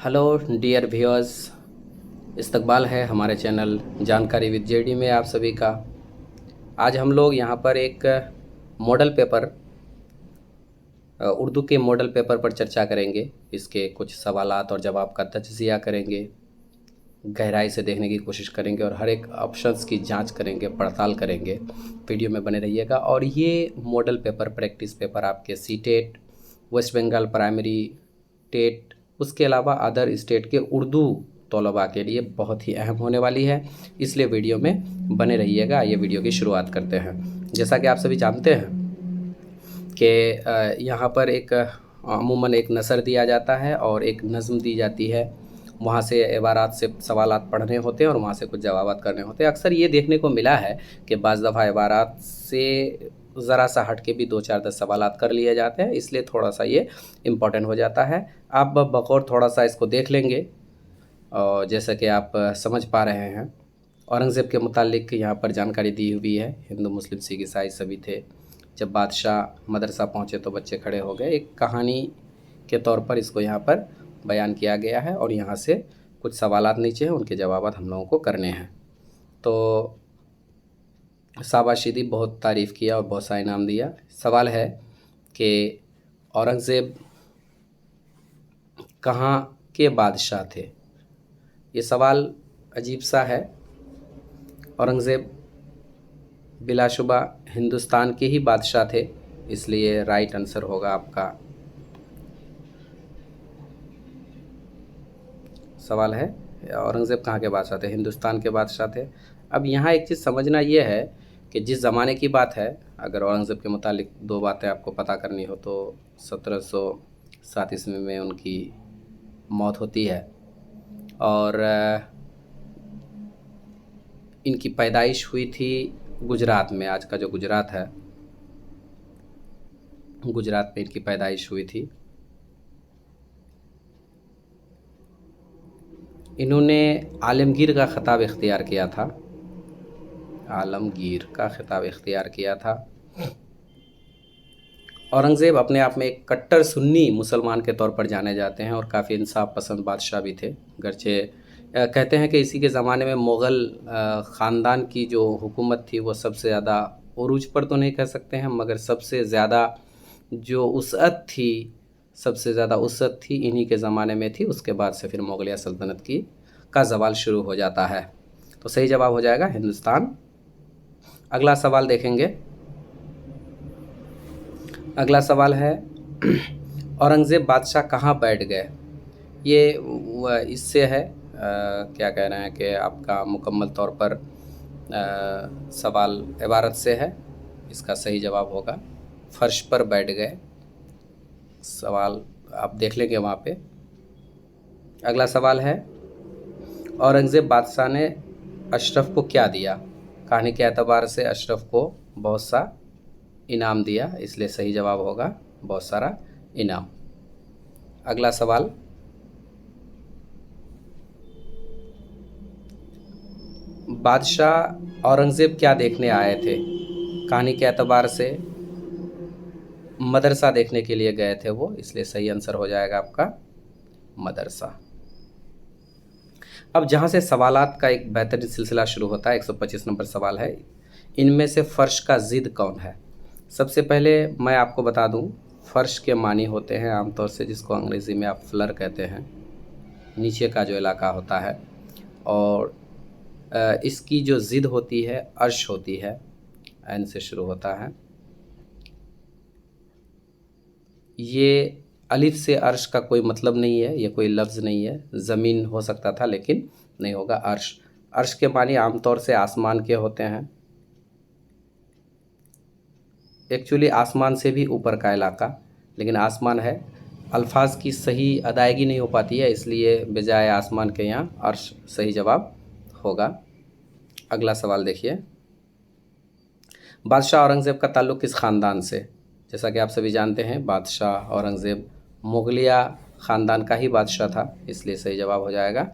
Hello dear viewers, इस्तकबाल है हमारे चैनल जानकारी विद जेडी में आप सभी का। आज हम लोग यहाँ पर एक मॉडल पेपर उर्दू के मॉडल पेपर पर चर्चा करेंगे। इसके कुछ सवालात और जवाब का तज्ज़िया करेंगे, गहराई से देखने की कोशिश करेंगे और हर एक ऑप्शंस की जांच करेंगे, पड़ताल करेंगे। वीडियो में बने रहिएगा। और ये मॉडल पेपर, प्रैक्टिस पेपर आपके CTET, West Bengal primary, TET, उसके अलावा अदर स्टेट के उर्दू तलबा के लिए बहुत ही अहम होने वाली है, इसलिए वीडियो में बने रहिएगा। ये वीडियो की शुरुआत करते हैं। जैसा कि आप सभी जानते हैं कि यहाँ पर एक अमूमन एक नसर दिया जाता है और एक नज़्म दी जाती है। वहाँ से इबारात से सवालात पढ़ने होते हैं और वहाँ से कुछ जवाबात करने होते हैं। अक्सर ये देखने को मिला है कि बाज़ दफ़ा इबारात से ज़रा सा हट के भी 2-4-10 सवालात कर लिए जाते हैं, इसलिए थोड़ा सा ये इम्पॉर्टेंट हो जाता है। आप बगौर थोड़ा सा इसको देख लेंगे और जैसा कि आप समझ पा रहे हैं, औरंगज़ेब के मुतालिक यहाँ पर जानकारी दी हुई है। हिंदू, मुस्लिम, सिख, ईसाई सभी थे। जब बादशाह मदरसा पहुँचे तो बच्चे खड़े हो गए। एक कहानी के तौर पर इसको यहाँ पर बयान किया गया है और यहाँ से कुछ सवालात नीचे हैं, उनके जवाबात हम लोगों को करने हैं। तो शाबाशी, बहुत तारीफ़ किया और बहुत सा इनाम दिया। सवाल है कि औरंगज़ेब कहाँ के बादशाह थे। ये सवाल अजीब सा है। औरंगज़ेब बिलाशुबा हिंदुस्तान के ही बादशाह थे, इसलिए राइट आंसर होगा आपका। सवाल है औरंगज़ेब कहाँ के बादशाह थे, हिंदुस्तान के बादशाह थे। अब यहाँ एक चीज़ समझना ये है कि जिस ज़माने की बात है, अगर औरंगज़ेब के मुतालिक दो बातें आपको पता करनी हो तो 1707 ईस्वी में उनकी मौत होती है और इनकी पैदाइश हुई थी गुजरात में। आज का जो गुजरात है, गुजरात में इनकी पैदाइश हुई थी। इन्होंने आलमगीर का ख़िताब इख्तियार किया था, आलमगीर का ख़िताब इख्तियार किया था। औरंगज़ेब अपने आप में एक कट्टर सुन्नी मुसलमान के तौर पर जाने जाते हैं और काफ़ी इंसाफ पसंद बादशाह भी थे। गर्चे कहते हैं कि इसी के ज़माने में मुग़ल ख़ानदान की जो हुकूमत थी वो सबसे ज़्यादा उरूज पर तो नहीं कह सकते हैं, मगर सबसे ज़्यादा जो वसअत थी, सबसे ज़्यादा वसअत थी इन्हीं के ज़माने में थी। उसके बाद से फिर मुग़लिया सल्तनत का ज़वाल शुरू हो जाता है। तो सही जवाब हो जाएगा हिंदुस्तान। अगला सवाल देखेंगे। अगला सवाल है औरंगज़ेब बादशाह कहाँ बैठ गए। ये इससे है क्या कह रहे हैं कि आपका मुकम्मल तौर पर सवाल इबारत से है। इसका सही जवाब होगा फ़र्श पर बैठ गए। सवाल आप देख लेंगे वहाँ पे। अगला सवाल है औरंगज़ेब बादशाह ने अशरफ को क्या दिया। कहानी के एतबार से अशरफ को बहुत सा इनाम दिया, इसलिए सही जवाब होगा बहुत सारा इनाम। अगला सवाल बादशाह औरंगज़ेब क्या देखने आए थे। कहानी के एतबार से मदरसा देखने के लिए गए थे वो, इसलिए सही आंसर हो जाएगा आपका मदरसा। अब जहाँ से सवालात का एक बेहतरीन सिलसिला शुरू होता है, 125 नंबर सवाल है। इनमें से फ़र्श का ज़िद कौन है। सबसे पहले मैं आपको बता दूं, फ़र्श के मानी होते हैं आमतौर से जिसको अंग्रेज़ी में आप फ्लर कहते हैं, नीचे का जो इलाका होता है, और इसकी जो ज़िद होती है अर्श होती है, ऐन से शुरू होता है। ये अलिफ से अर्श का कोई मतलब नहीं है, ये कोई लफ्ज़ नहीं है। ज़मीन हो सकता था लेकिन नहीं होगा। अर्श, अर्श के मानी आमतौर से आसमान के होते हैं। एक्चुअली आसमान से भी ऊपर का इलाका, लेकिन आसमान है। अल्फाज की सही अदायगी नहीं हो पाती है, इसलिए बजाय आसमान के यहाँ अर्श सही जवाब होगा। अगला सवाल देखिए। बादशाह औरंगज़ेब का ताल्लुक़ किस ख़ानदान से। जैसा कि आप सभी जानते हैं, बादशाह औरंगज़ेब मुग़लिया ख़ानदान का ही बादशाह था, इसलिए सही जवाब हो जाएगा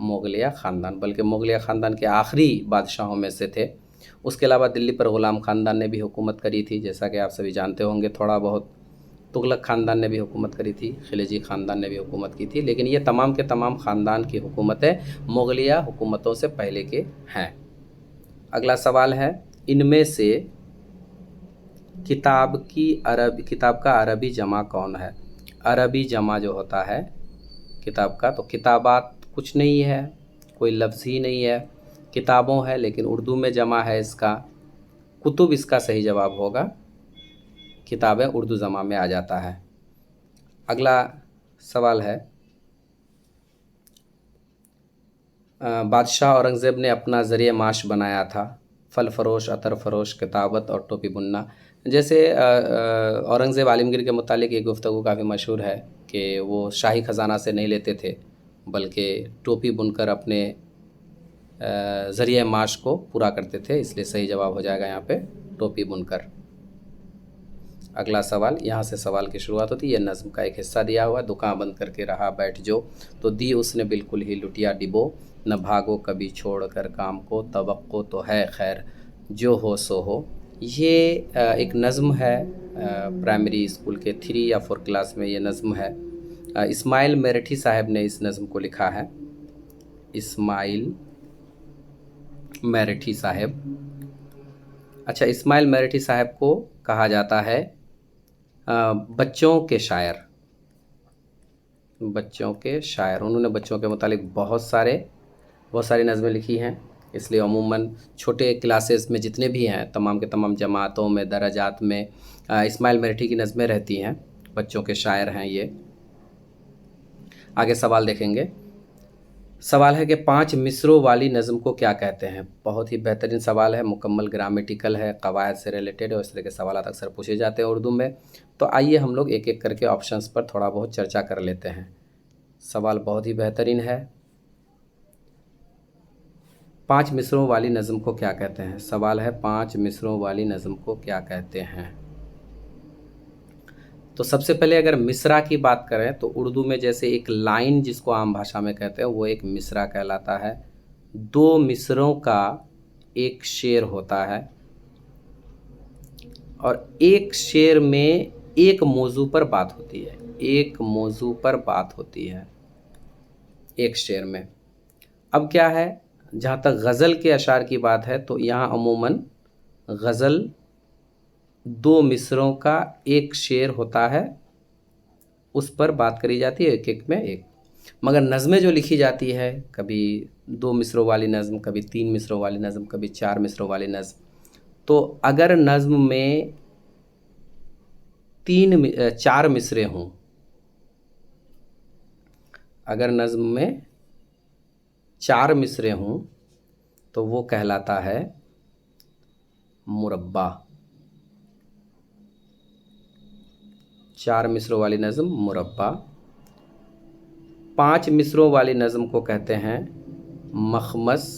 मुग़लिया ख़ानदान। बल्कि मुग़लिया ख़ानदान के आखिरी बादशाहों में से थे। उसके अलावा दिल्ली पर ग़ुलाम ख़ानदान ने भी हुकूमत करी थी, जैसा कि आप सभी जानते होंगे। थोड़ा बहुत तुगलक ख़ानदान ने भी हुकूमत करी थी, खिलजी ख़ानदान ने भी हुकूमत की थी, लेकिन ये तमाम के तमाम ख़ानदान की हुकूमतें मुग़लिया हुकूमतों से पहले के हैं। अगला सवाल है, इनमें से किताब का अरबी जमा कौन है? अरबी जमा जो होता है किताब का, तो किताबात कुछ नहीं है, कोई लफ्ज़ ही नहीं है, किताबों है लेकिन उर्दू में जमा है इसका। कुतुब इसका सही जवाब होगा, किताबें उर्दू जमा में आ जाता है। अगला सवाल है, बादशाह औरंगज़ेब ने अपना ज़रिए माश बनाया था, फल फरोश, अतर फरोश, किताबत और टोपी बुनना। जैसे औरंगज़ेब आलमगीर के मुतालिक ये गुफ्तगू काफ़ी मशहूर है कि वो शाही ख़जाना से नहीं लेते थे, बल्कि टोपी बुनकर अपने ज़रिए माश को पूरा करते थे, इसलिए सही जवाब हो जाएगा यहाँ पे टोपी बुनकर। अगला सवाल, यहाँ से सवाल की शुरुआत होती है। यह नज़्म का एक हिस्सा दिया हुआ, दुकान बंद करके रहा बैठ जो, तो दी उसने बिल्कुल ही लुटिया डिबो, न भागो कभी छोड़ कर काम को, तवक्को तो है खैर जो हो सो हो। ये एक नज़्म है, प्राइमरी स्कूल के 3 या 4 क्लास में ये नज़्म है। इस्माइल मेरठी साहब ने इस नज़्म को लिखा है, इस्माइल मेरठी साहब। अच्छा, इस्माइल मेरठी साहब को कहा जाता है बच्चों के शायर, बच्चों के शायर। उन्होंने बच्चों के मुतालिक बहुत सारी नज़में लिखी हैं, इसलिए अमूमन छोटे क्लासेस में जितने भी हैं तमाम के तमाम जमातों में, दराजात में इस्माइल मेरठी की नज़में रहती हैं, बच्चों के शायर हैं ये। आगे सवाल देखेंगे। सवाल है कि 5 मिसरों वाली नज़म को क्या कहते हैं? बहुत ही बेहतरीन सवाल है, मुकम्मल ग्रामेटिकल है, कवायद से रिलेटेड है, और इस तरह के सवाल अक्सर पूछे जाते हैं उर्दू में। तो आइए हम लोग एक एक करके ऑप्शंस पर थोड़ा बहुत चर्चा कर लेते हैं। सवाल बहुत ही बेहतरीन है, 5 मिसरों वाली नज़म को क्या कहते हैं? सवाल है, 5 मिसरों वाली नज़म को क्या कहते हैं? तो सबसे पहले अगर मिसरा की बात करें तो उर्दू में जैसे एक लाइन जिसको आम भाषा में कहते हैं वो एक मिसरा कहलाता है। 2 मिसरों का एक शेर होता है, और एक शेर में एक मौजू पर बात होती है, एक मौजू पर बात होती है एक शेर में। अब क्या है, जहाँ तक गज़ल के अशार की बात है तो यहाँ अमूमन गज़ल 2 मिसरों का एक शेर होता है, उस पर बात करी जाती है, एक एक में एक। मगर नज़में जो लिखी जाती है, कभी 2 मिसरों वाली नज़म, कभी 3 मिसरों वाली नज़म, कभी 4 मिसरों वाली नज़म। तो अगर नज़म में 4 मिसरे हों, अगर नज़म में 4 मिसरे हों तो वो कहलाता है मुरब्बा। 4 मिसरों वाली नज़म मुरब्बा। 5 मिसरों वाली नज़म को कहते हैं मखमस।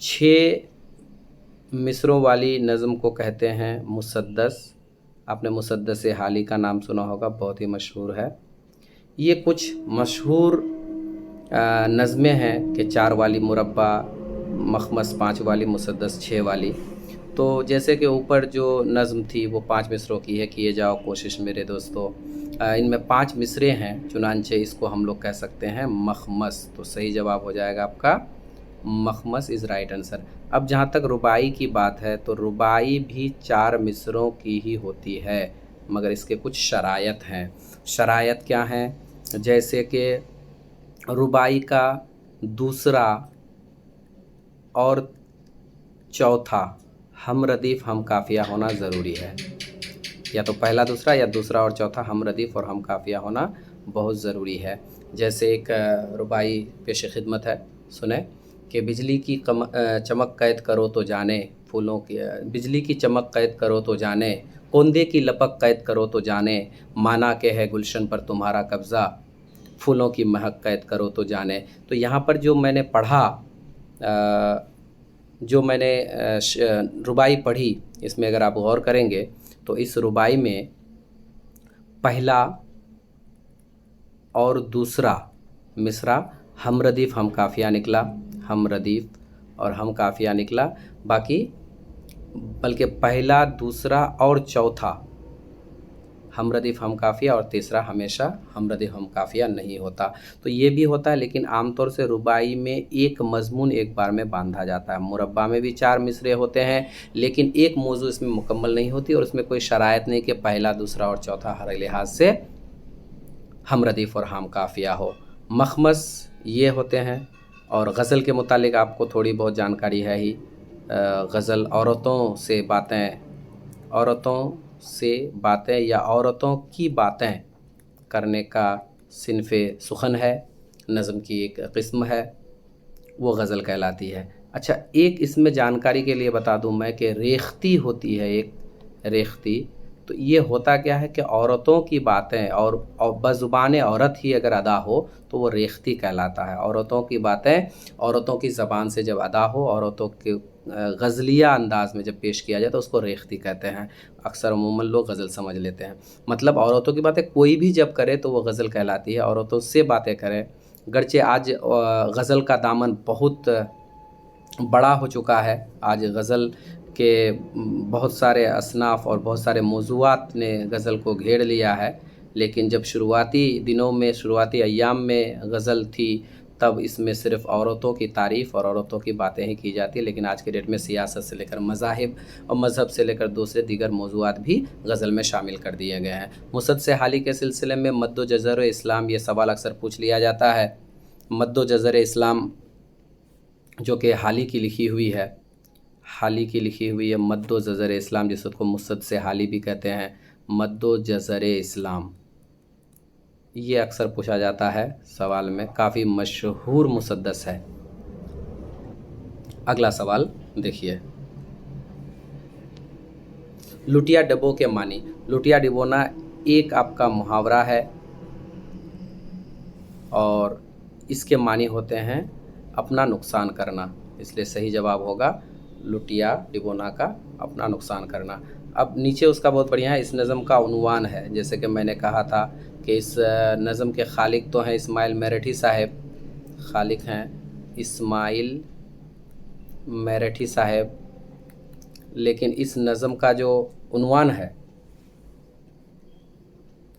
6 मिसरों वाली नज़म को कहते हैं मुसद्दस। आपने मुसद्दस हाली का नाम सुना होगा, बहुत ही मशहूर है। ये कुछ मशहूर नज़में हैं कि 4 वाली मुरब्बा, मखमस 5 वाली, मुसद्दस 6 वाली। तो जैसे कि ऊपर जो नज़म थी वो 5 मिसरों की है, किए जाओ कोशिश मेरे दोस्तों, इनमें 5 मिसरे हैं, चुनांचे इसको हम लोग कह सकते हैं मखमस। तो सही जवाब हो जाएगा आपका मखमस इज़ राइट आंसर। अब जहाँ तक रुबाई की बात है तो रुबाई भी 4 मिसरों की ही होती है, मगर इसके कुछ शरायत हैं। शरायत क्या हैं? जैसे कि रुबाई का दूसरा और चौथा हम रदीफ़ हम काफ़िया होना ज़रूरी है, या तो पहला दूसरा या दूसरा और चौथा हम रदीफ़ और हम काफ़िया होना बहुत ज़रूरी है। जैसे एक रुबाई पेश खिदमत है, सुने कि बिजली की चमक कैद करो तो जाने फूलों की, बिजली की चमक कैद करो तो जाने, कोंदे की लपक कैद करो तो जाने, माना के है गुलशन पर तुम्हारा कब्ज़ा, फूलों की महक कैद करो तो जाने। तो यहाँ पर जो मैंने पढ़ा, जो मैंने रुबाई पढ़ी, इसमें अगर आप गौर करेंगे तो इस रुबाई में पहला और दूसरा मिसरा हम रदीफ़ हम काफ़िया निकला, हम रदीफ़ और हम काफ़िया निकला। बाकी बल्कि पहला, दूसरा और चौथा हमरदीफ हम काफ़िया और तीसरा हमेशा हमरदीफ हम काफ़िया नहीं होता। तो ये भी होता है, लेकिन आमतौर से रुबाई में एक मज़मून एक बार में बांधा जाता है। मुरब्बा में भी 4 मिसरे होते हैं, लेकिन एक मौजू इसमें मुकम्मल नहीं होती और उसमें कोई शराइत नहीं कि पहला, दूसरा और चौथा हर लिहाज से हमरदीफ और हम काफ़िया हो। मखमस ये होते हैं। और गज़ल के मुतालिक आपको थोड़ी बहुत जानकारी है ही। गज़ल औरतों से बातें या औरतों की बातें करने का सिनफ़े सुखन है, नज़म की एक किस्म है, वो गज़ल कहलाती है। अच्छा, एक इसमें जानकारी के लिए बता दूं मैं कि रेख्ती होती है एक रेख्ती। तो ये होता क्या है कि औरतों की बातें और बज़ुबान औरत ही अगर अदा हो तो वो रेख्ती कहलाता है। औरतों की बातें औरतों की ज़बान से जब अदा हो, औरतों के गज़लिया अंदाज़ में जब पेश किया जाए तो उसको रेख्ती कहते हैं। अक्सर अमूमन लोग गज़ल समझ लेते हैं। मतलब औरतों की बातें कोई भी जब करे तो वो गज़ल कहलाती है। औरतों से बातें करें, गरचे आज गज़ल का दामन बहुत बड़ा हो चुका है। आज गज़ल के बहुत सारे असनाफ़ और बहुत सारे मौज़ूआत ने गज़ल को घेर लिया है, लेकिन जब शुरुआती दिनों में, शुरुआती अय्याम में गज़ल थी, तब इसमें सिर्फ़ औरतों की तारीफ़ और औरतों की बातें ही की जाती। लेकिन आज के डेट में सियासत से लेकर मज़ाहिब और मज़हब से लेकर दूसरे दीगर मौज़ूआत भी गज़ल में शामिल कर दिए गए हैं। मुसद से हाली के सिलसिले में मद्दो जज़र इस्लाम, ये सवाल अक्सर पूछ लिया जाता है। मद्दो जज़र इस्लाम जो कि हाली की लिखी हुई है, हाली की लिखी हुई है मद्दो जज़र इस्लाम, जिसको मुसद से हाली भी कहते हैं। मद्दो जज़र इस्लाम ये अक्सर पूछा जाता है सवाल में, काफ़ी मशहूर मुसद्दस है। अगला सवाल देखिए, लुटिया डबो के मानी। लुटिया डिबोना एक आपका मुहावरा है और इसके मानी होते हैं अपना नुकसान करना। इसलिए सही जवाब होगा लुटिया डिबोना का अपना नुकसान करना। अब नीचे उसका बहुत बढ़िया है, इस नज़म का उन्वान है। जैसे कि मैंने कहा था कि इस नज़म के खालिक तो हैं इस्माइल मेरठी साहब, खालिक हैं इस्माइल मेरठी साहब, लेकिन इस नज़म का जो उन्वान है,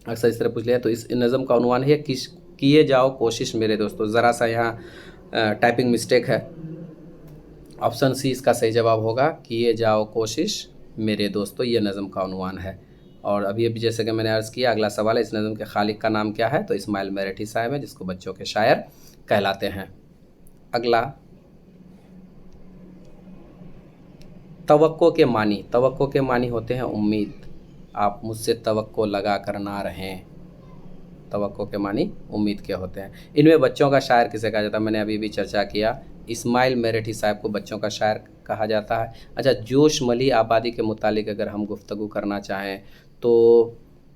अक्सर इस तरह पूछ लिया, तो इस नज़म का उन्वान है किए जाओ कोशिश मेरे दोस्तों। ज़रा सा यहाँ टाइपिंग मिस्टेक है। ऑप्शन सी इसका सही जवाब होगा, किए जाओ कोशिश मेरे दोस्तों, ये नज़म का उन्वान है। और अभी जैसे कि मैंने अर्ज़ किया, अगला सवाल है इस नज़म के खालिक का नाम क्या है, तो इस्माइल मेरठी साहब है, जिसको बच्चों के शायर कहलाते हैं। अगला, तवक्को के मानी। तवक्को के मानी होते हैं उम्मीद। आप मुझसे तवक्को लगा कर ना रहें। तवक्को के मानी उम्मीद के होते हैं। इनमें बच्चों का शायर किसे कहा जाता है, मैंने अभी भी चर्चा किया, इस्माइल मेरठी साहब को बच्चों का शायर कहा जाता है। अच्छा, जोश मली आबादी के मुतालिक अगर हम गुफ्तगू करना चाहें तो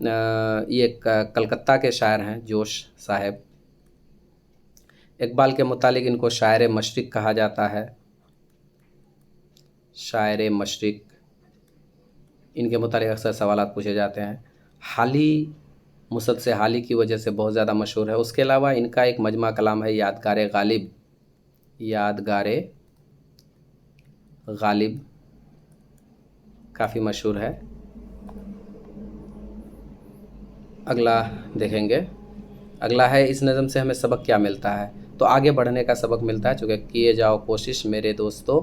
ये कलकत्ता के शायर हैं जोश साहब। इकबाल के मुतालिक इनको शायर मशरिक़ कहा जाता है, शायर मशरिक़। इनके मुतालिक अक्सर सवालात पूछे जाते हैं। हाली मुसद से हाली की वजह से बहुत ज़्यादा मशहूर है। उसके अलावा इनका एक मजमा कलाम है यादगार गालिब, यादगार गालिब काफ़ी मशहूर है। अगला देखेंगे, अगला है इस नज़म से हमें सबक क्या मिलता है, तो आगे बढ़ने का सबक मिलता है। चूँकि किए जाओ कोशिश मेरे दोस्तों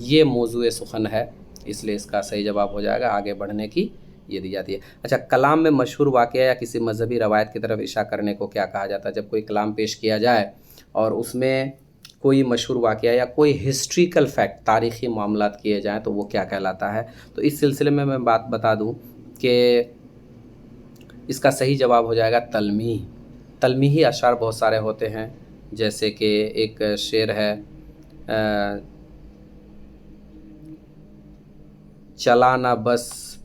ये मौजूए सुखन है, इसलिए इसका सही जवाब हो जाएगा आगे बढ़ने की ये दी जाती है। अच्छा, कलाम में मशहूर वाक़या या किसी मजहबी रवायत की तरफ इशारा करने को क्या कहा जाता है। जब कोई कलाम पेश किया जाए और उसमें कोई मशहूर वाक़या या कोई हिस्ट्रिकल फैक्ट, तारीख़ी मामलात किए जाएँ तो वो क्या कहलाता है। तो इस सिलसिले में मैं बात बता दूँ कि इसका सही जवाब हो जाएगा तलमीह। तलमीही अशार बहुत सारे होते हैं, जैसे कि एक शेर है, चला ना बस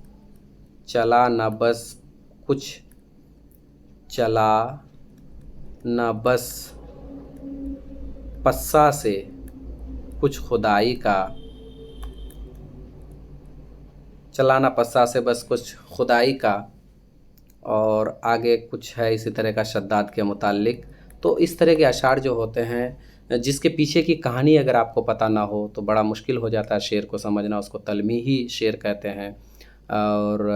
कुछ, चला ना बस पस्सा से कुछ खुदाई का, चलाना पस्सा से बस कुछ खुदाई का। और आगे कुछ है इसी तरह का शद्दाद के मुताल्लिक। तो इस तरह के अशार जो होते हैं जिसके पीछे की कहानी अगर आपको पता ना हो तो बड़ा मुश्किल हो जाता है शेर को समझना, उसको तलमी ही शेर कहते हैं। और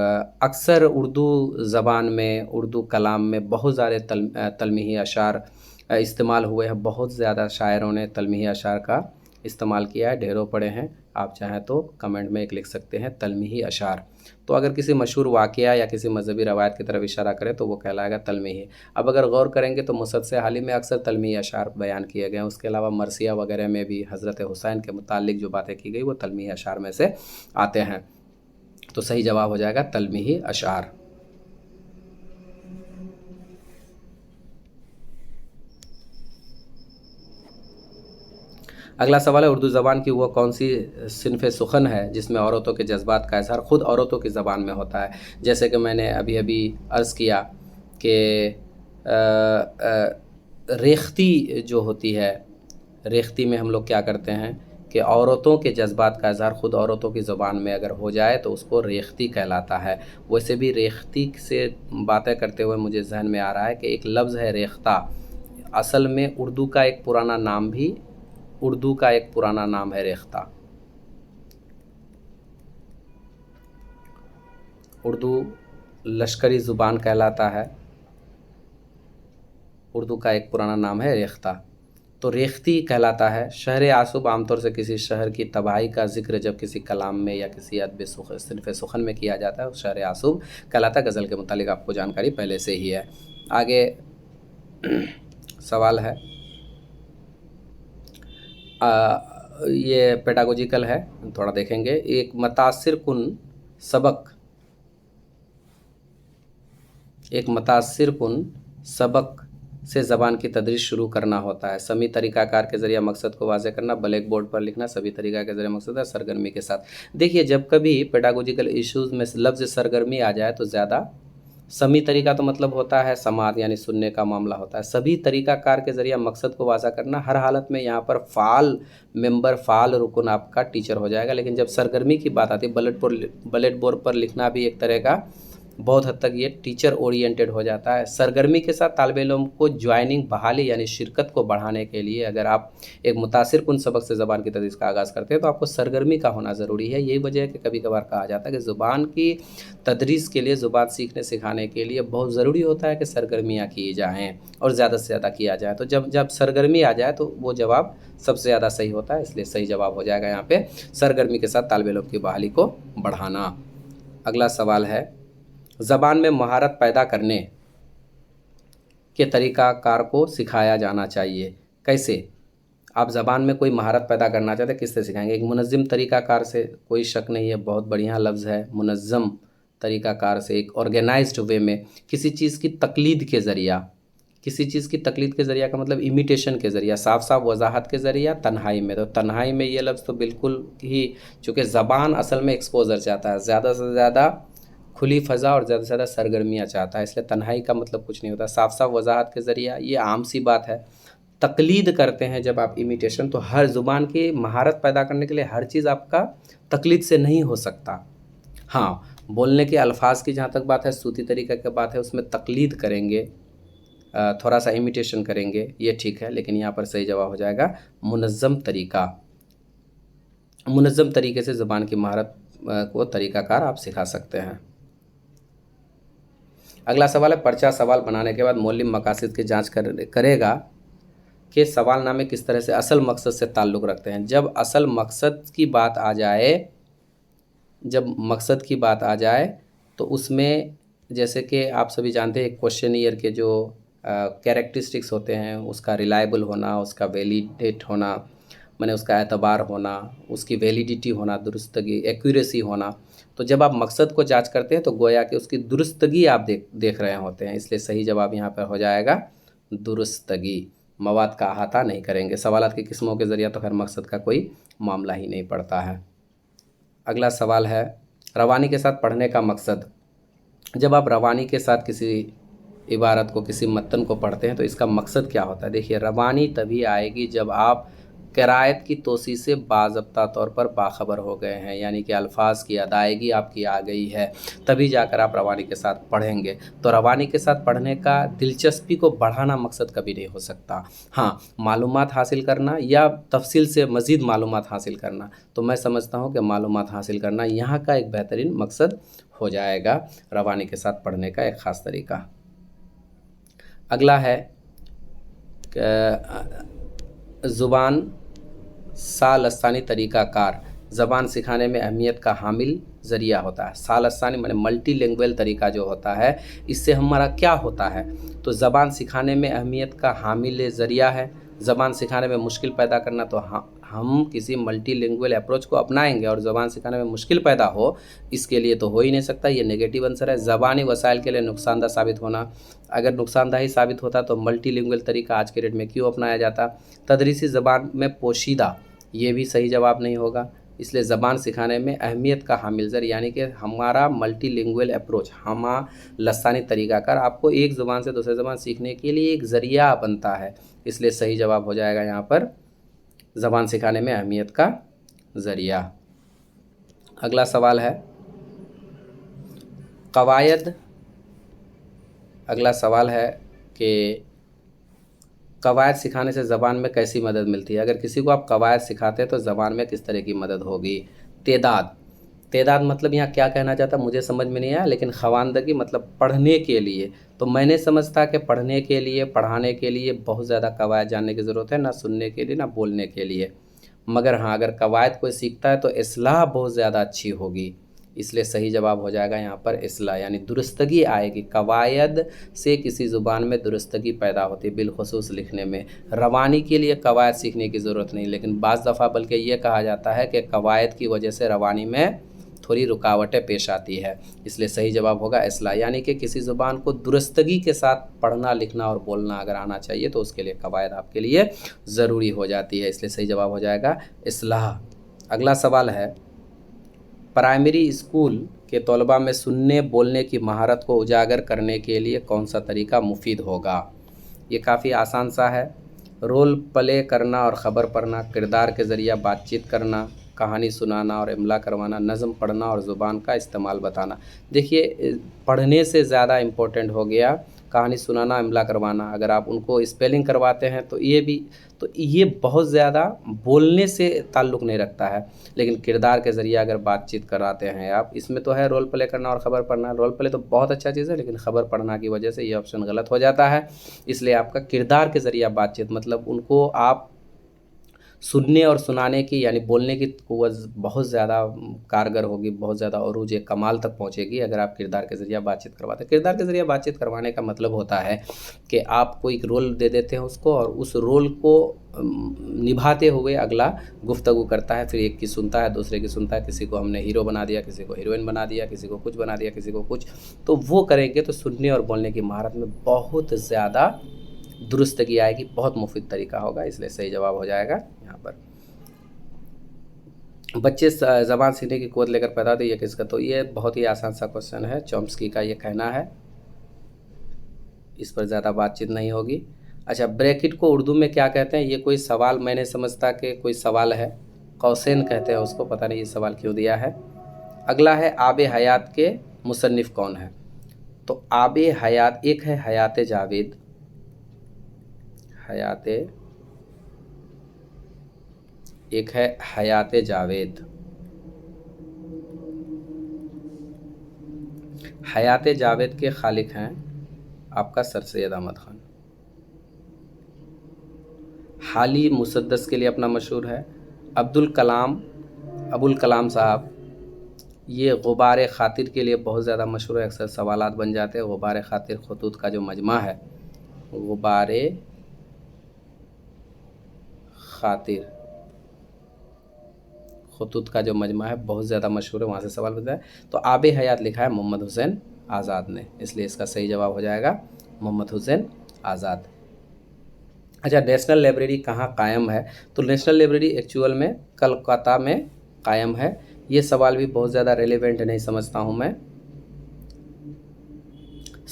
अक्सर उर्दू ज़बान में, उर्दू कलाम में बहुत सारे तलमीही अशार इस्तेमाल हुए हैं। बहुत ज़्यादा शायरों ने तलमीही अशार का इस्तेमाल किया है, ढेरों पढ़े हैं। आप चाहें तो कमेंट में एक लिख सकते हैं तलमीही अशार। तो अगर किसी मशहूर वाक़या या किसी मज़हबी रवायत की तरफ इशारा करें तो वो कहलाएगा तलमीही। अब अगर गौर करेंगे तो मुसद्दस हाली में अक्सर तलमीही अशार बयान किए गए हैं। उसके अलावा मरसिया वगैरह में भी हज़रत हुसैन के मुतालिक जो बातें की गई वो तलमीही अशार में से आते हैं। तो सही जवाब हो जाएगा तलमीही अशार। अगला सवाल है, उर्दू ज़बान की वो कौन सी सिन्फ़ सुखन है जिसमें औरतों के जज्बात का इज़हार ख़ुद औरतों की ज़बान में होता है। जैसे कि मैंने अभी अभी अर्ज़ किया कि रेख्ती जो होती है, रेख्ती में हम लोग क्या करते हैं कि औरतों के जज्बात का इज़हार ख़ुद औरतों की ज़ुबान में अगर हो जाए तो उसको रेख्ती कहलाता है। वैसे भी रेख्ती से बातें करते हुए मुझे जहन में आ रहा है कि एक लफ्ज़ है रेख्ता, असल में उर्दू का एक पुराना नाम है रेख्ता। उर्दू लश्करी ज़ुबान कहलाता है, उर्दू का एक पुराना नाम है रेख्ता, तो रेख्ती कहलाता है। शहर आसूब आमतौर से किसी शहर की तबाही का जिक्र जब किसी कलाम में या किसी अदब सिन्फ़ सुखन में किया जाता है तो शहर आसूब कहलाता है। गज़ल के मुतालिक आपको जानकारी पहले से ही है। आगे सवाल है, ये पेडागोजिकल है, थोड़ा देखेंगे। एक मुतासिर कुन सबक से ज़बान की तदरीस शुरू करना होता है। समी तरीक़ाकार के ज़रिए मकसद को वाज़ेह करना, ब्लैक बोर्ड पर लिखना, सभी तरीक़ा के ज़रिए मकसद है सरगर्मी के साथ। देखिए, जब कभी पेडागोजिकल इश्यूज़ में लफ्ज़ सरगर्मी आ जाए तो ज़्यादा समी तरीक़ा तो मतलब होता है समात यानी सुनने का मामला होता है। सभी तरीक़ाकार के ज़रिए मकसद को वाज़ा करना, हर हालत में यहाँ पर फ़ाल रुकन आपका टीचर हो जाएगा। लेकिन जब सरगर्मी की बात आती है, ब्लैक बोर्ड पर लिखना भी एक तरह का बहुत हद तक ये टीचर ओरिएंटेड हो जाता है। सरगर्मी के साथ तालिब इल्म को ज्वाइनिंग, बहाली यानी शिरकत को बढ़ाने के लिए अगर आप एक मुतासिर कुन सबक से ज़बान की तदरीस का आगाज़ करते हैं तो आपको सरगर्मी का होना ज़रूरी है। यही वजह है कि कभी कभार कहा जाता है कि ज़ुबान की तदरीस के लिए, ज़ुबान सीखने सिखाने के लिए बहुत ज़रूरी होता है कि सरगर्मियाँ की जाएँ और ज़्यादा से ज़्यादा किया जाए। तो जब सरगर्मी आ जाए तो वो जवाब सबसे ज़्यादा सही होता है, इसलिए सही जवाब हो जाएगा यहाँ पे सरगर्मी के साथ तालिब इल्म की बहाली को बढ़ाना। अगला सवाल है, ज़बान में महारत पैदा करने के तरीक़ाकार को सिखाया जाना चाहिए। कैसे? आप ज़बान में कोई महारत पैदा करना चाहते हैं, किससे सिखाएंगे? एक मुनज़्ज़म तरीक़ाकार से, कोई शक नहीं है, बहुत बढ़िया लफ्ज़ है मुनज़्ज़म तरीक़ाकार से, एक ऑर्गेनाइज्ड वे में, किसी चीज़ की तक़लीद के ज़रिया का मतलब इमिटेशन के ज़रिया, साफ साफ वजाहत के ज़रिया, तन्हाई में। तो तन्हाई में ये लफ्ज़ तो बिल्कुल ही, चूँकि ज़बान असल में एक्सपोज़र चाहता है, ज़्यादा से ज़्यादा खुली फ़ज़ा और ज़्यादा से ज़्यादा सरगर्मियाँ चाहता है, इसलिए तन्हाई का मतलब कुछ नहीं होता। साफ साफ वजाहत के ज़रिया, ये आम सी बात है। तक़लीद करते हैं जब आप इमिटेशन, तो हर ज़ुबान की महारत पैदा करने के लिए हर चीज़ आपका तक़लीद से नहीं हो सकता। हाँ, बोलने के अल्फाज की जहाँ तक बात है, सूती तरीक़ा की बात है, उसमें तक़लीद करेंगे, थोड़ा सा इमिटेशन करेंगे, ये ठीक है। लेकिन यहाँ पर सही जवाब हो जाएगा मुनज़्ज़म तरीके से ज़बान की महारत को तरीक़ाकार आप सिखा सकते हैं। अगला सवाल है, पर्चा सवाल बनाने के बाद मौलिम मकासद की जांच करेगा कि सवालनामे किस तरह से असल मकसद से ताल्लुक़ रखते हैं। जब मकसद की बात आ जाए तो उसमें, जैसे कि आप सभी जानते हैं, क्वेश्चनियर के जो कैरेक्टरिस्टिक्स होते हैं, उसका रिलायबल होना, उसका वैलिडेट होना, माने उसका एतबार होना, उसकी वैलिडिटी होना, दुरुस्तगी, एक्यूरेसी होना। तो जब आप मकसद को जांच करते हैं तो गोया कि उसकी दुरुस्तगी आप देख रहे होते हैं, इसलिए सही जवाब यहाँ पर हो जाएगा दुरुस्तगी। मवाद का अहाता नहीं करेंगे। सवालात की किस्मों के ज़रिए तो खैर मकसद का कोई मामला ही नहीं पड़ता है। अगला सवाल है, रवानी के साथ पढ़ने का मकसद। जब आप रवानी के साथ किसी इबारत को, किसी मतन को पढ़ते हैं तो इसका मकसद क्या होता है? देखिए, रवानी तभी आएगी जब आप किरायत की तोसी से बाज़ाब्ता तौर पर बाखबर हो गए हैं, यानी कि अल्फाज की अदायगी आपकी आ गई है, तभी जाकर आप रवानी के साथ पढ़ेंगे। तो रवानी के साथ पढ़ने का दिलचस्पी को बढ़ाना मकसद कभी नहीं हो सकता। हाँ, मालूमात हासिल करना या तफसील से मज़ीद मालूमात हासिल करना, तो मैं समझता हूँ कि मालूमात हासिल करना यहाँ का एक बेहतरीन मकसद हो जाएगा रवानी के साथ पढ़ने का एक ख़ास तरीका। अगला है ज़ुबान सालस्तानी तरीक़ाकार ज़बान सिखाने में अहमियत का हामिल ज़रिया होता है। सालस्तानी माने मल्टी लैंग्वेज तरीका जो होता है, इससे हमारा क्या होता है, तो ज़बान सिखाने में अहमियत का हामिल ज़रिया है। ज़बान सिखाने में मुश्किल पैदा करना, तो हम किसी मल्टी लैंग्वेज अप्रोच को अपनाएंगे और ज़बान सिखाने में मुश्किल पैदा हो, इसके लिए तो हो ही नहीं सकता, ये नेगेटिव आंसर है। ज़बानी वसाइल के लिए नुकसानदा साबित होना, अगर नुकसानदा ही साबित होता तो मल्टी लैंग्वेज तरीका आज के डेट में क्यों अपनाया जाता। तदरीसी ज़बान में पोशीदा, ये भी सही जवाब नहीं होगा। इसलिए ज़बान सिखाने में अहमियत का हामिल ज़र, यानी कि हमारा मल्टी लिंगुअल अप्रोच, लसानी तरीक़ाकार आपको एक ज़ुबान से दूसरे ज़बान सीखने के लिए एक ज़रिया बनता है, इसलिए सही जवाब हो जाएगा यहाँ पर ज़बान सिखाने में अहमियत का ज़रिया। अगला सवाल है कवायद। अगला सवाल है कि कवायद सिखाने से ज़बान में कैसी मदद मिलती है। अगर किसी को आप कवायद सिखाते हैं तो ज़बान में किस तरह की मदद होगी। तेदाद मतलब यहाँ क्या कहना चाहता मुझे समझ में नहीं आया, लेकिन ख़वानदगी मतलब पढ़ने के लिए, तो मैंने समझता कि पढ़ने के लिए, पढ़ाने के लिए बहुत ज़्यादा कवायद जानने की ज़रूरत है, ना सुनने के लिए ना बोलने के लिए। मगर हाँ, अगर कवायद कोई सीखता है तो इस्लाह बहुत ज़्यादा अच्छी होगी, इसलिए सही जवाब हो जाएगा यहाँ पर इस्लाह, यानी दुरुस्तगी आएगी। कवायद से किसी ज़ुबान में दुरुस्तगी पैदा होती है, बिलखुसूस लिखने में। रवानी के लिए कवायद सीखने की ज़रूरत नहीं, लेकिन बाज़ दफ़ा बल्कि ये कहा जाता है कि कवायद की वजह से रवानी में थोड़ी रुकावटें पेश आती है, इसलिए सही जवाब होगा इस्लाह, यानी कि किसी ज़ुबान को दुरुस्तगी के साथ पढ़ना, लिखना और बोलना अगर आना चाहिए तो उसके लिए कवायद आपके लिए ज़रूरी हो जाती है, इसलिए सही जवाब हो जाएगा इस्लाह। अगला सवाल है प्राइमरी स्कूल के तलबा में सुनने बोलने की महारत को उजागर करने के लिए कौन सा तरीका मुफीद होगा। ये काफ़ी आसान सा है। रोल प्ले करना और ख़बर पढ़ना, किरदार के ज़रिए बातचीत करना, कहानी सुनाना और इमला करवाना, नज़म पढ़ना और ज़ुबान का इस्तेमाल बताना। देखिए, पढ़ने से ज़्यादा इम्पोर्टेंट हो गया कहानी सुनाना, इमला करवाना। अगर आप उनको स्पेलिंग करवाते हैं तो ये बहुत ज़्यादा बोलने से ताल्लुक़ नहीं रखता है, लेकिन किरदार के ज़रिए अगर बातचीत कराते हैं आप, इसमें तो है रोल प्ले करना और ख़बर पढ़ना। रोल प्ले तो बहुत अच्छा चीज़ है, लेकिन ख़बर पढ़ना की वजह से ये ऑप्शन गलत हो जाता है, इसलिए आपका किरदार के ज़रिए बातचीत, मतलब उनको आप सुनने और सुनाने की यानी बोलने की कुव्वत बहुत ज़्यादा कारगर होगी, बहुत ज़्यादा अरूज कमाल तक पहुँचेगी अगर आप किरदार के ज़रिए बातचीत करवाते हैं। किरदार के ज़रिए बातचीत करवाने का मतलब होता है कि आप कोई एक रोल दे देते हैं उसको, और उस रोल को निभाते हुए अगला गुफ्तगू करता है, फिर एक की सुनता है, दूसरे की सुनता है, किसी को हमने हीरो बना दिया, किसी को हीरोइन बना दिया, किसी को कुछ बना दिया, किसी को कुछ, तो वो करेंगे तो सुनने और बोलने की महारत में बहुत ज़्यादा दुरुस्तगी आएगी, बहुत मुफीद तरीका होगा, इसलिए सही जवाब हो जाएगा यहाँ पर। बच्चे ज़बान सीखने की कुव्वत लेकर पैदा होते, ये किसका, तो ये बहुत ही आसान सा क्वेश्चन है, चॉम्स्की का ये कहना है, इस पर ज़्यादा बातचीत नहीं होगी। अच्छा, ब्रैकेट को उर्दू में क्या कहते हैं, ये कोई सवाल मैंने समझता कि कोई सवाल है, कौसैन कहते हैं उसको, पता नहीं ये सवाल क्यों दिया है। अगला है आबे हयात के मुसन्निफ़ कौन है, तो आबे हयात एक है हयात जावेद, एक है हयात जावेद। हयात जावेद के खालिक हैं आपका सर सैयद अहमद ख़ान। हाली मुसद्दस के लिए अपना मशहूर है। अब्दुल कलाम साहब, ये गुबार ख़ातिर के लिए बहुत ज़्यादा मशहूर है, अक्सर सवालात बन जाते हैं। गुबार ख़ातिर खतूत का जो मजमा है, गुबार ख़ातिर खतूत का जो मजमा है बहुत ज़्यादा मशहूर है, वहाँ से सवाल बनता है। तो आबे हयात लिखा है मोहम्मद हुसैन आज़ाद ने, इसलिए इसका सही जवाब हो जाएगा मोहम्मद हुसैन आज़ाद। अच्छा, नेशनल लाइब्रेरी कहाँ कायम है, तो नेशनल लाइब्रेरी एक्चुअल में कलकत्ता में कायम है। ये सवाल भी बहुत ज़्यादा रेलेवेंट नहीं समझता हूँ मैं।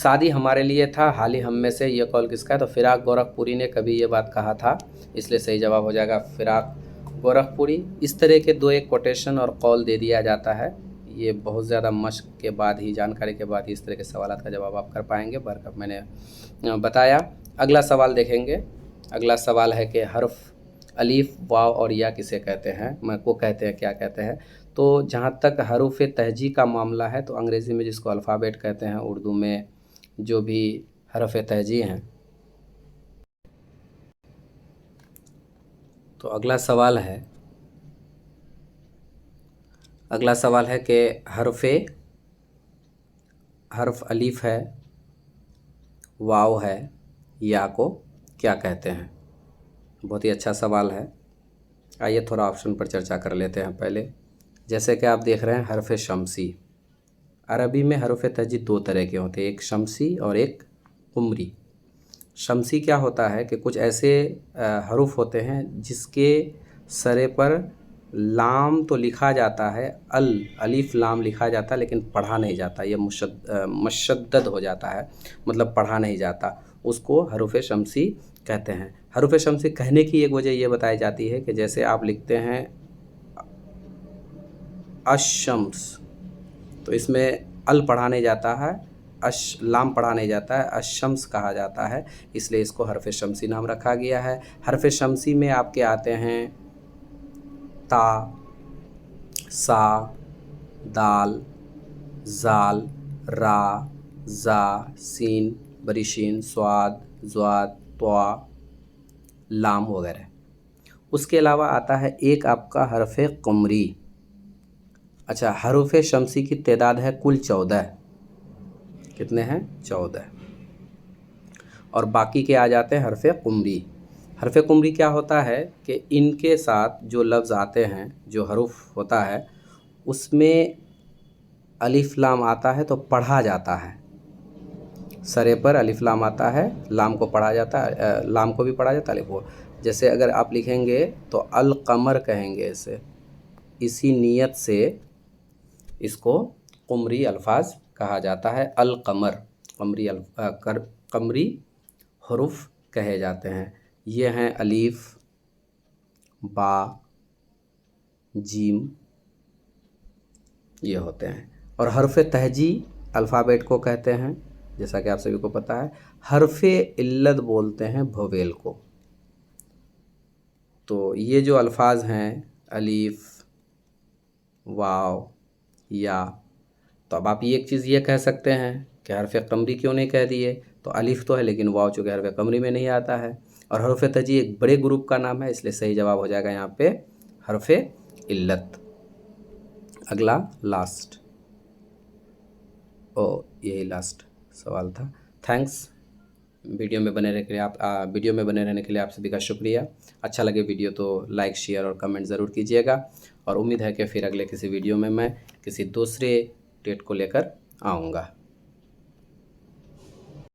शादी हमारे लिए था, हाल ही हम में से, ये कॉल किसका है? तो फिराक गोरखपुरी ने कभी ये बात कहा था, इसलिए सही जवाब हो जाएगा फिराक गोरखपुरी। इस तरह के 2-1 कोटेशन और कॉल दे दिया जाता है। ये बहुत ज़्यादा मशक के बाद ही, जानकारी के बाद ही इस तरह के सवालात का जवाब आप कर पाएंगे। बरकत मैंने बताया। अगला सवाल देखेंगे। अगला सवाल है कि हर्फ अलीफ, वाव और या किसे कहते हैं, मैं को कहते हैं, क्या कहते हैं? तो जहाँ तक हरूफ तहजी का मामला है, तो अंग्रेज़ी में जिसको अल्फ़ाबेट कहते हैं, उर्दू में जो भी हरफ तहजी हैं। तो अगला सवाल है कि हर्फ अलीफ है, वाव है, या को क्या कहते हैं? बहुत ही अच्छा सवाल है। आइए थोड़ा ऑप्शन पर चर्चा कर लेते हैं पहले। जैसे कि आप देख रहे हैं हर्फ शमसी। अरबी में हर्फ तहजी 2 तरह के होते हैं, एक शमसी और एक कुमरी। शमसी क्या होता है कि कुछ ऐसे हरूफ होते हैं जिसके सरे पर लाम तो लिखा जाता है, अलिफ लाम लिखा जाता है, लेकिन पढ़ा नहीं जाता, ये मुशद्दद हो जाता है, मतलब पढ़ा नहीं जाता, उसको हरूफ शमसी कहते हैं। हरूफ शमसी कहने की एक वजह ये बताई जाती है कि जैसे आप लिखते हैं अशम्स, तो इसमें अल पढ़ा नहीं जाता है, लाम पढ़ा नहीं जाता है, अशम्स कहा जाता है, इसलिए इसको हर्फ शमसी नाम रखा गया है। हर्फ शमसी में आपके आते हैं ता, सा, दाल, जाल, रा, जा, सीन, बरिशीन, स्वाद, ज्वाद, त्वा, लाम वगैरह। उसके अलावा आता है एक आपका हर्फ कुमरी। अच्छा, हरूफ शमसी की तादाद है कुल 14। कितने हैं? 14। और बाकी के आ जाते हैं हर्फ कुमरी। हर्फ कुमरी क्या होता है कि इनके साथ जो लफ्ज़ आते हैं, जो हरूफ होता है, उसमें अलिफ लाम आता है तो पढ़ा जाता है। सरे पर अलिफ लाम आता है, लाम को पढ़ा जाता है, लाम को भी पढ़ा जाता है, अलिफ को। जैसे अगर आप लिखेंगे तो अल कमर कहेंगे इसे, इसी नीयत से इसको कुमरी अल्फाज कहा जाता है। अल कमर, कमरी हरूफ कहे जाते हैं। ये हैं अलीफ, बा, जीम, ये होते हैं। और हर्फ तहजी अल्फ़ाबेट को कहते हैं, जैसा कि आप सभी को पता है। हर्फ इल्लत बोलते हैं भोवेल को। तो ये जो अल्फाज हैं अलीफ, वाव, या, तो अब आप ये एक चीज़ ये कह सकते हैं कि हर्फ कमरी क्यों नहीं कह दिए? तो अलीफ तो है, लेकिन वाव चूँकि हर्फ कमरी में नहीं आता है। और हर्फ तहजी एक बड़े ग्रुप का नाम है, इसलिए सही जवाब हो जाएगा यहाँ पे हर्फ इल्लत। अगला लास्ट, यही लास्ट सवाल था। थैंक्स। वीडियो में बने रहने के लिए आप सभी का शुक्रिया। अच्छा लगे वीडियो तो लाइक, शेयर और कमेंट ज़रूर कीजिएगा। और उम्मीद है कि फिर अगले किसी वीडियो में मैं किसी दूसरे डेट को लेकर आऊँगा।